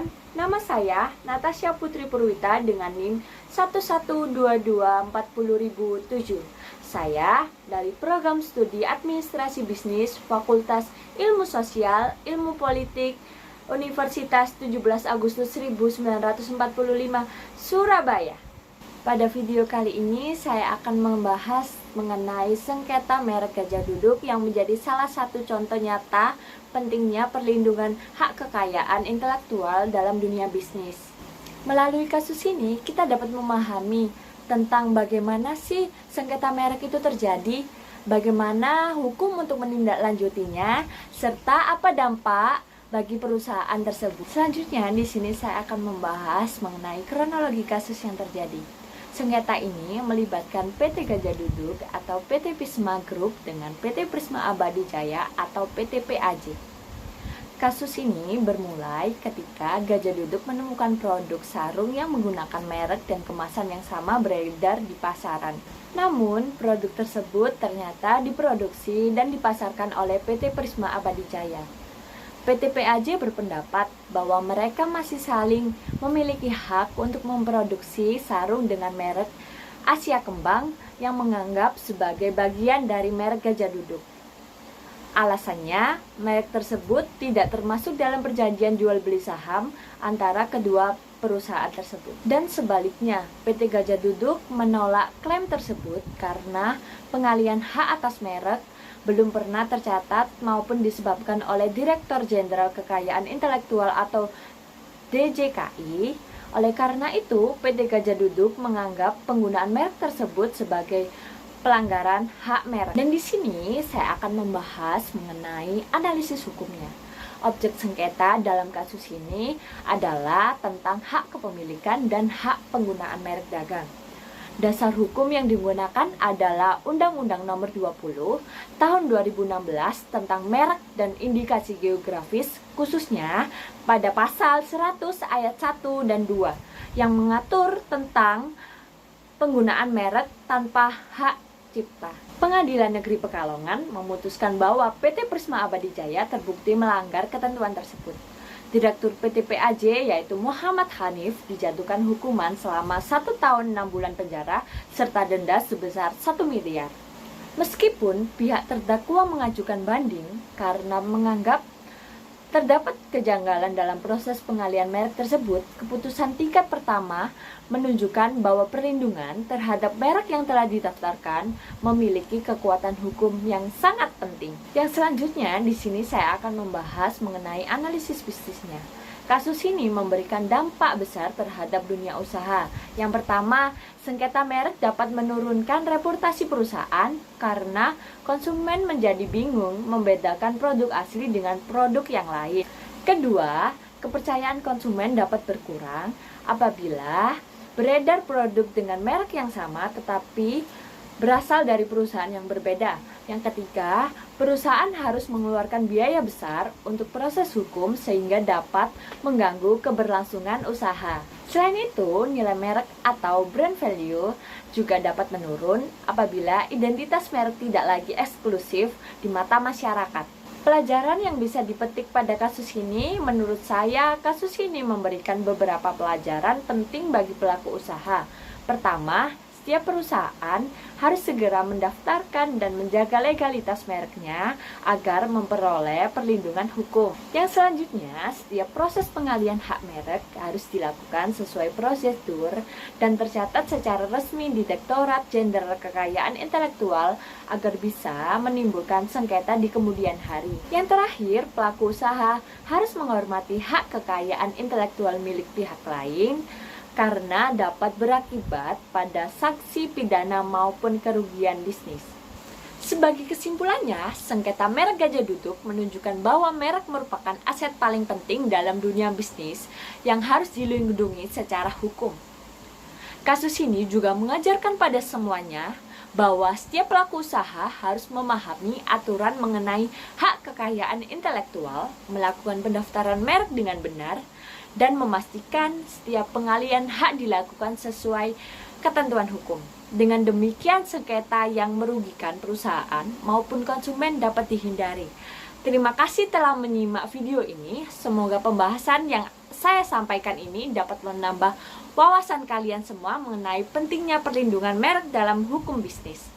Perkenalkan, nama saya Natasha Putri Purwita dengan NIM 112240007. Saya dari Program Studi Administrasi Bisnis Fakultas Ilmu Sosial, Ilmu Politik, Universitas 17 Agustus 1945, Surabaya. Pada video kali ini saya akan membahas mengenai sengketa merek gajah duduk yang menjadi salah satu contoh nyata pentingnya perlindungan hak kekayaan intelektual dalam dunia bisnis. Melalui kasus ini kita dapat memahami tentang bagaimana sih sengketa merek itu terjadi, bagaimana hukum untuk menindaklanjutinya, serta apa dampak bagi perusahaan tersebut. Selanjutnya di sini saya akan membahas mengenai kronologi kasus yang terjadi. Sengketa ini melibatkan PT Gajah Duduk atau PT Prisma Group dengan PT Prisma Abadi Jaya atau PT PAJ. Kasus ini bermulai ketika Gajah Duduk menemukan produk sarung yang menggunakan merek dan kemasan yang sama beredar di pasaran. Namun, produk tersebut ternyata diproduksi dan dipasarkan oleh PT Prisma Abadi Jaya. PT PAJ berpendapat bahwa mereka masih saling memiliki hak untuk memproduksi sarung dengan merek Asia Kembang yang menganggap sebagai bagian dari merek Gajah Duduk. Alasannya, merek tersebut tidak termasuk dalam perjanjian jual beli saham antara kedua perusahaan tersebut. Dan sebaliknya, PT Gajah Duduk menolak klaim tersebut karena pengalihan hak atas merek belum pernah tercatat maupun disebabkan oleh Direktur Jenderal Kekayaan Intelektual atau DJKI. Oleh karena itu, PT Gajah Duduk menganggap penggunaan merek tersebut sebagai pelanggaran hak merek. Dan di sini saya akan membahas mengenai analisis hukumnya. Objek sengketa dalam kasus ini adalah tentang hak kepemilikan dan hak penggunaan merek dagang. Dasar hukum yang digunakan adalah Undang-Undang Nomor 20 Tahun 2016 tentang merek dan indikasi geografis, khususnya pada pasal 100 ayat 1 dan 2 yang mengatur tentang penggunaan merek tanpa hak cipta. Pengadilan Negeri Pekalongan memutuskan bahwa PT Prisma Abadi Jaya terbukti melanggar ketentuan tersebut. Direktur PT PAJ yaitu Muhammad Hanif dijatuhkan hukuman selama 1 tahun 6 bulan penjara serta denda sebesar 1 miliar. Meskipun pihak terdakwa mengajukan banding karena menganggap terdapat kejanggalan dalam proses pengalihan merek tersebut, keputusan tingkat pertama menunjukkan bahwa perlindungan terhadap merek yang telah didaftarkan memiliki kekuatan hukum yang sangat penting. Yang selanjutnya di sini saya akan membahas mengenai analisis bisnisnya. Kasus ini memberikan dampak besar terhadap dunia usaha. Yang pertama, sengketa merek dapat menurunkan reputasi perusahaan karena konsumen menjadi bingung membedakan produk asli dengan produk yang lain. Kedua, kepercayaan konsumen dapat berkurang apabila beredar produk dengan merek yang sama tetapi berasal dari perusahaan yang berbeda. Yang ketiga, perusahaan harus mengeluarkan biaya besar untuk proses hukum sehingga dapat mengganggu keberlangsungan usaha. Selain itu, nilai merek atau brand value juga dapat menurun apabila identitas merek tidak lagi eksklusif di mata masyarakat. Pelajaran yang bisa dipetik pada kasus ini, menurut saya, kasus ini memberikan beberapa pelajaran penting bagi pelaku usaha. Pertama, setiap perusahaan harus segera mendaftarkan dan menjaga legalitas mereknya agar memperoleh perlindungan hukum. Yang selanjutnya, setiap proses pengalihan hak merek harus dilakukan sesuai prosedur dan tercatat secara resmi di Direktorat Jenderal Kekayaan Intelektual agar bisa menimbulkan sengketa di kemudian hari. Yang terakhir, pelaku usaha harus menghormati hak kekayaan intelektual milik pihak lain karena dapat berakibat pada sanksi pidana maupun kerugian bisnis. Sebagai kesimpulannya, sengketa merek Gajah Duduk menunjukkan bahwa merek merupakan aset paling penting dalam dunia bisnis yang harus dilindungi secara hukum. Kasus ini juga mengajarkan pada semuanya bahwa setiap pelaku usaha harus memahami aturan mengenai hak kekayaan intelektual, melakukan pendaftaran merek dengan benar, dan memastikan setiap pengalihan hak dilakukan sesuai ketentuan hukum. Dengan demikian, sengketa yang merugikan perusahaan maupun konsumen dapat dihindari. Terima kasih telah menyimak video ini. Semoga pembahasan yang saya sampaikan ini dapat menambah wawasan kalian semua mengenai pentingnya perlindungan merek dalam hukum bisnis.